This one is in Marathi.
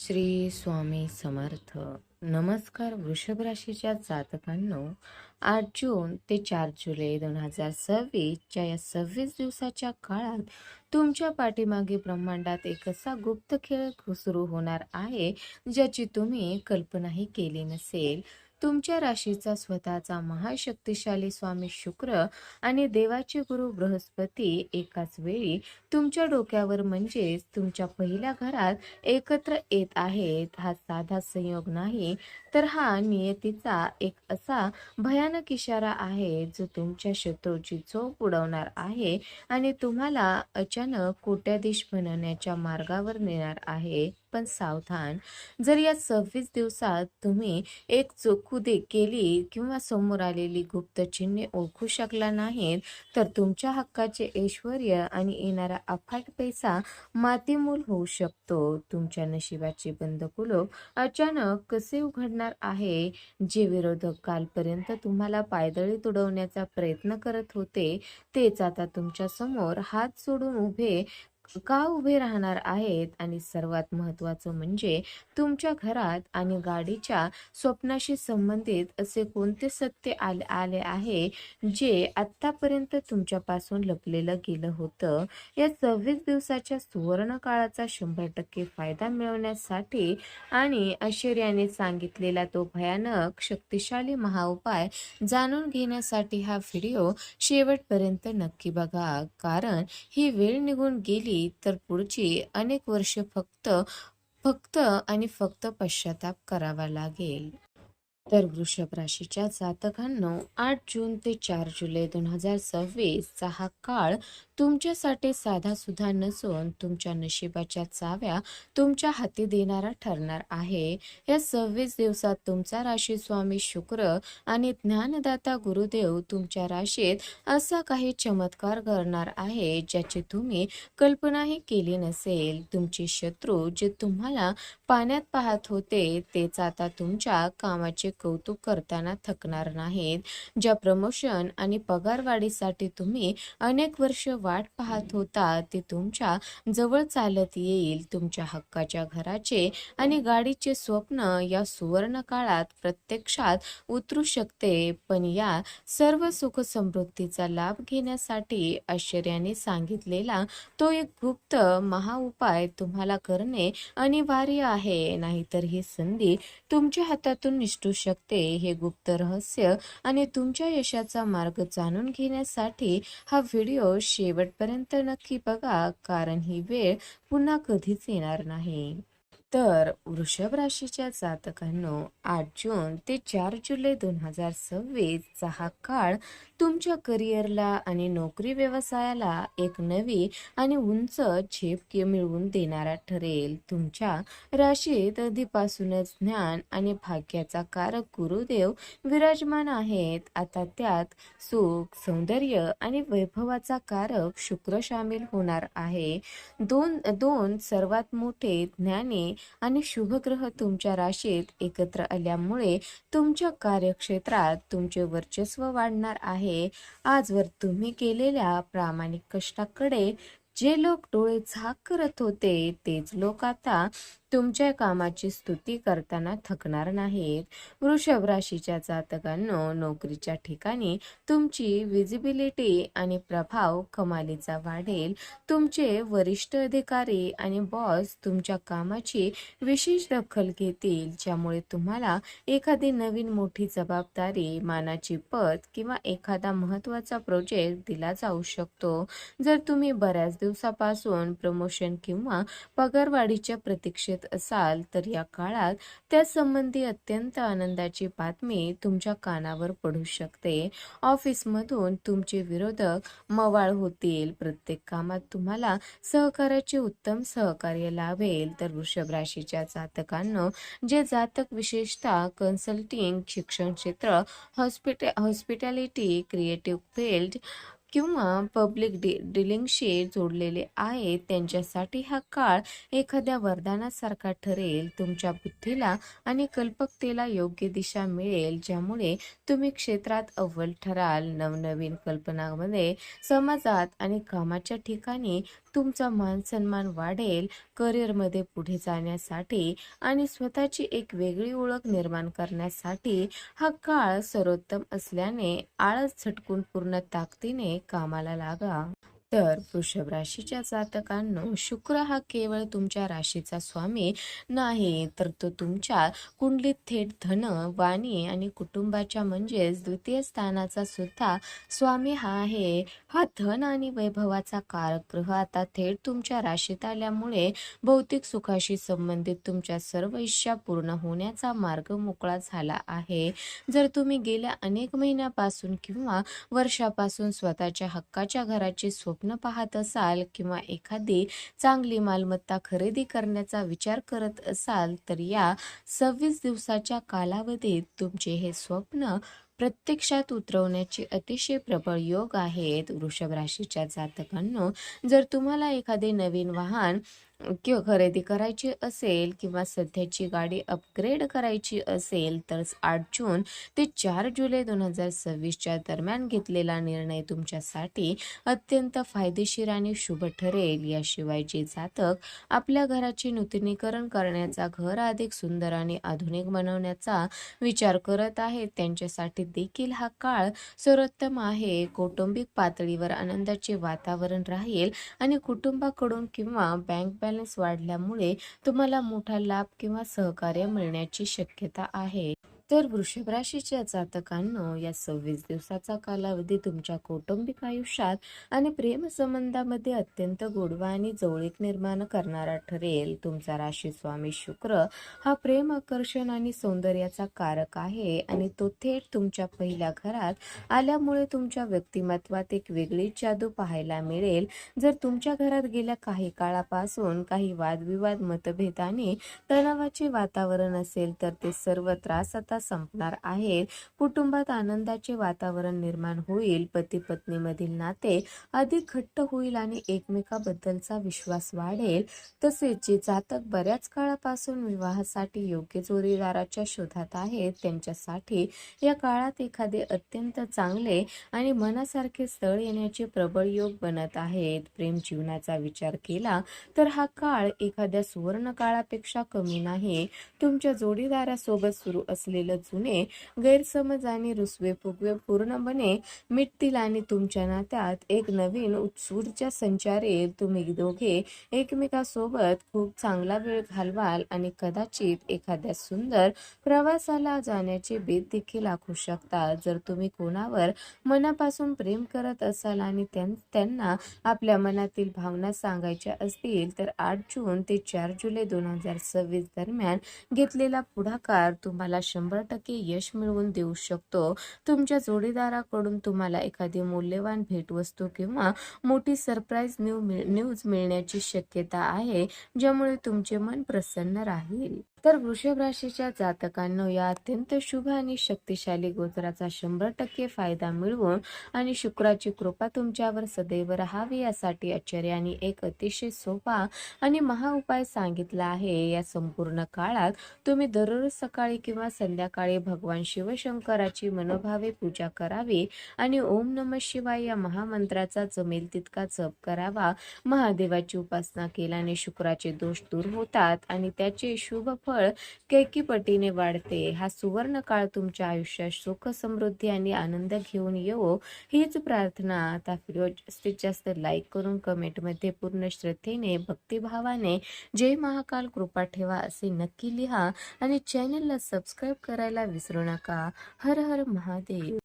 श्री स्वामी समर्थ. नमस्कार वृषभ राशीच्या जातकांनो, 8 जून ते 4 जुलै 2026 या 26 दिवसाच्या काळात तुमच्या पाठीमागे ब्रह्मांडात एक असा गुप्त खेळ सुरू होणार आहे ज्याची तुम्ही कल्पनाही केली नसेल. तुमच्या राशीचा स्वतःचा महाशक्तिशाली स्वामी शुक्र आणि देवाचे गुरु बृहस्पती एकाच वेळी तुमच्या डोक्यावर म्हणजेच तुमच्या पहिल्या घरात एकत्र येत आहेत. हा साधा संयोग नाही, तर हा नियतीचा एक असा भयानक इशारा आहे जो तुमच्या शत्रूची झोप उडवणार आहे आणि तुम्हाला अचानक कोट्याधीश बनवण्याच्या मार्गावर नेणार आहे. पण सावधान, जर या 26 दिवसात तुम्ही एक केली किंवा समोर आलेली गुप्त चिन्हे ओळखू शकला नाहीत, तर तुमच्या हक्काचे ऐश्वर्य आणि येणारा अफाट पैसा मातीमोल होऊ शकतो. तुमच्या नशिबाचे बंद कुलूप अचानक कसे उघडणार आहे? जे विरोधक कालपर्यंत तुम्हाला पायदळी तुडवण्याचा प्रयत्न करत होते, तेच आता तुमच्या समोर हात जोडून उभे राहणार आहेत. आणि सर्वात महत्त्वाचं म्हणजे तुमच्या घरात आणि गाडीच्या स्वप्नाशी संबंधित असे कोणते सत्य आले आहे जे आतापर्यंत तुमच्यापासून लपलेलं गेलं होतं. या 26 दिवसाच्या सुवर्ण काळाचा 100% फायदा मिळवण्यासाठी आणि ऐश्वर्याने सांगितलेला तो भयानक शक्तिशाली महाउपाय जाणून घेण्यासाठी हा व्हिडिओ शेवटपर्यंत नक्की बघा. कारण ही वेळ निघून गेली तर पुढची अनेक वर्ष फक्त फक्त आणि फक्त पश्चाताप करावा लागेल. तर वृषभ राशीच्या जातकांनो, 8 जून ते 4 जुलै 2026 चा हा काळ तुमच्यासाठी साधा सुद्धा नसून तुमच्या नशिबाच्या चाव्या तुमच्या हाती देणारा ठरणार आहे. या 26 दिवसात तुमचा राशी स्वामी शुक्र आणि ज्ञानदाता गुरुदेव तुमच्या राशीत असा काही चमत्कार करणार आहे ज्याची तुम्ही कल्पनाही केली नसेल. तुमचे शत्रू जे तुम्हाला पाण्यात पाहत होते तेच आता तुमच्या कामाचे कौतुक करताना थकणार नाहीत. ज्या प्रमोशन आणि पगारवाढीसाठी तुम्ही अनेक वर्ष वाट पाहत होता ते तुमच्या जवळ चालत येईल. तुमच्या हक्काच्या घराचे आणि गाडीचे स्वप्न या सुवर्ण काळात प्रत्यक्षात उतरू शकते. पण या सर्व सुख समृद्धीचा लाभ घेण्यासाठी ऐश्वर्याने सांगितलेला तो एक गुप्त महाउपाय तुम्हाला करणे अनिवार्य आहे, नाहीतर ही संधी तुमच्या हातातून निसटू शकते. हे गुप्त रहस्य आणि तुमच्या यशाचा मार्ग जाणून घेण्यासाठी हा व्हिडिओ शेवटपर्यंत नक्की बघा, कारण ही वेळ पुन्हा कधीच येणार नाही. तर वृषभ राशीच्या जातकांनो, 8 जून ते 4 जुलै 2026 चा हा काळ तुमच्या करिअरला आणि नोकरी व्यवसायाला एक नवी आणि उंच झेप मिळवून देणारा ठरेल. तुमच्या राशीत आधीपासूनच ज्ञान आणि भाग्याचा कारक गुरुदेव विराजमान आहेत. आता त्यात सुख, सौंदर्य आणि वैभवाचा कारक शुक्र सामील होणार आहे. दोन सर्वात मोठे ज्ञानी आणि शुभग्रह तुमच्या राशीत एकत्र आल्यामुळे तुमच्या कार्यक्षेत्रात तुमचे वर्चस्व वाढणार आहे. आजवर तुम्ही केलेल्या प्रामाणिक कष्टाकडे जे लोक डोळे झाक करत होते तेच लोक आता तुमच्या कामाची स्तुती करताना थकणार नाहीत. वृषभ राशीच्या जातकांनो, नोकरीच्या ठिकाणी तुमची विजिबिलिटी आणि प्रभाव कमालीचा वाढेल. तुमचे वरिष्ठ अधिकारी आणि बॉस तुमच्या कामाची विशेष दखल घेतील, ज्यामुळे तुम्हाला एखादी नवीन मोठी जबाबदारी, मानाची पद किंवा एखादा महत्त्वाचा प्रोजेक्ट दिला जाऊ शकतो. जर तुम्ही बऱ्याच दिवसापासून प्रमोशन किंवा पगारवाढीच्या प्रतीक्षेत असाल तर या काळात त्या संबंधी अत्यंत आनंदाची बातमी तुमच्या कानावर पडू शकते. ऑफिसमधून तुमचे विरोधक मवाळ होतील. प्रत्येक कामात तुम्हाला सहकार्याचे उत्तम सहकार्य लाभेल. तर वृषभ राशीच्या जातकांनो, जे जातक विशेषतः कन्सल्टिंग, शिक्षण क्षेत्र, हॉस्पिटॅलिटी, क्रिएटिव्ह फील्ड किंवा पब्लिक डीलिंगशी जोडलेले आहेत त्यांच्यासाठी हा काळ एखाद्या वरदानासारखा ठरेल. तुमच्या बुद्धीला आणि कल्पकतेला योग्य दिशा मिळेल, ज्यामुळे तुम्ही क्षेत्रात अव्वल ठराल. नवनवीन कल्पनांमध्ये समाजात आणि कामाच्या ठिकाणी तुमचा मान सन्मान वाढेल. करिअरमध्ये पुढे जाण्यासाठी आणि स्वतःची एक वेगळी ओळख निर्माण करण्यासाठी हा काळ सर्वोत्तम असल्याने आळस झटकून पूर्ण ताकदीने कामाला लागा. तर वृषभ राशीच्या जातकांनो, शुक्र हा केवळ तुमच्या राशीचा स्वामी नाही, तर तो तुमच्या कुंडलीत थेट धन, वाणी आणि कुटुंबाच्या म्हणजेच द्वितीय स्थानाचा सुद्धा स्वामी हा आहे. हा धन आणि वैभवाचा कारक ग्रह आता थेट तुमच्या राशीत आल्यामुळे भौतिक सुखाशी संबंधित तुमच्या सर्व इच्छा पूर्ण होण्याचा मार्ग मोकळा झाला आहे. जर तुम्ही गेल्या अनेक महिन्यापासून किंवा वर्षापासून स्वतःच्या हक्काच्या घराचे स्वप्न पाहत असाल किंवा एखादी चांगली मालमत्ता खरेदी करण्याचा विचार करत असाल, तर या 26 दिवसाच्या कालावधीत तुमचे हे स्वप्न प्रत्यक्षात उतरवण्याचे अतिशय प्रबळ योग आहेत. वृषभ राशीच्या जातकांनो, जर तुम्हाला एखादे नवीन वाहन किंवा खरेदी करायची असेल किंवा सध्याची गाडी अपग्रेड करायची असेल, तर 8 जून ते 4 जुलै 2026च्या दरम्यान घेतलेला निर्णय तुमच्यासाठी अत्यंत फायदेशीर आणि शुभ ठरेल. याशिवाय जे जातक आपल्या घराचे नूतनीकरण करण्याचा, घर अधिक सुंदर आणि आधुनिक बनवण्याचा विचार करत आहेत, त्यांच्यासाठी देखील हा काळ सर्वोत्तम आहे. कौटुंबिक पातळीवर आनंदाचे वातावरण राहील आणि कुटुंबाकडून किंवा बँक बॅलन्स वाढल्यामुळे तुम्हाला मोठा लाभ किंवा सहकार्य मिळण्याची शक्यता आहे. तर वृषभ राशीच्या जातकांनो, या 26 दिवसाचा कालावधी तुमच्या कौटुंबिक आयुष्यात आणि प्रेमसंबंधामध्ये अत्यंत गोडवा आणि जवळीक निर्माण करणारा ठरेल. तुमचा राशी स्वामी शुक्र हा प्रेम, आकर्षण आणि सौंदर्याचा कारक आहे आणि तो थेट तुमच्या पहिल्या घरात आल्यामुळे तुमच्या व्यक्तिमत्वात एक वेगळीच जादू पाहायला मिळेल. जर तुमच्या घरात गेल्या काही काळापासून काही वादविवाद, मतभेद आणि तणावाचे वातावरण असेल, तर ते सर्व त्रास आता संपणार आहेत. कुटुंबात आनंदाचे वातावरण निर्माण होईल. पती पत्नीमधील नाते अधिक घट्ट होईल आणि एकमेकाबद्दलचा विश्वास वाढेल. तसेच जे जातक बऱ्याच काळापासून विवाहासाठी योग्य जोडीदाराच्या शोधात आहेत, त्यांच्यासाठी या काळात एखादे अत्यंत चांगले आणि मनासारखे स्थळ येण्याचे प्रबळ योग बनत आहेत. प्रेम जीवनाचा विचार केला तर हा काळ एखाद्या सुवर्ण काळापेक्षा कमी नाही. तुमच्या जोडीदारासोबत सुरू असलेले जुने गैरसमज आणि रुसवे फुगवे पूर्णपणे मिटतील आणि तुमच्या नात्यात एक नवीन ऊर्जा संचारेल. तुम्ही दोघे एकमेकांसोबत खूप चांगला वेळ घालवाल आणि कदाचित एखाद्या सुंदर प्रवासाला जाण्याचे बेत देखील आखू शकता. जर तुम्ही कोणावर मनापासून प्रेम करत असाल आणि त्यांना आपल्या मनातील भावना सांगायच्या असतील, तर 8 जून ते 4 जुलै 2026 दरम्यान घेतलेला पुढाकार तुम्हाला 100% यश मिळवून देऊ शकतो. तुमच्या जोडीदाराकडून तुम्हाला एखादी मौल्यवान भेटवस्तू किंवा मोठी सरप्राईज न्यूज मिळण्याची शक्यता आहे, ज्यामुळे तुमचे मन प्रसन्न राहील. तर वृषभ राशीच्या जातकांनो, या अत्यंत शुभ आणि शक्तिशाली गोचराचा 100% फायदा मिळवून आणि शुक्राची कृपा तुमच्यावर सदैव राहावी यासाठी आचार्यांनी एक अतिशय सोपा आणि महा उपाय सांगितला आहे. या संपूर्ण काळात तुम्ही दररोज सकाळी किंवा संध्याकाळी भगवान शिवशंकराची मनोभावे पूजा करावी आणि ओम नमः शिवाय या महामंत्राचा जमेल तितका जप करावा. महादेवाची उपासना केल्याने शुक्राचे दोष दूर होतात आणि त्याचे शुभ फळ कैकीपटीने वाढते. हा सुवर्ण काळ तुमच्या आयुष्यात सुख, समृद्धी आणि आनंद घेऊन येवो हीच प्रार्थना. आता व्हिडिओ जास्तीत जास्त लाईक करून कमेंटमध्ये पूर्ण श्रद्धेने, भक्तिभावाने जय महाकाल कृपा ठेवा असे नक्की लिहा आणि चॅनलला सबस्क्राईब करायला विसरू नका. हर हर महादेव.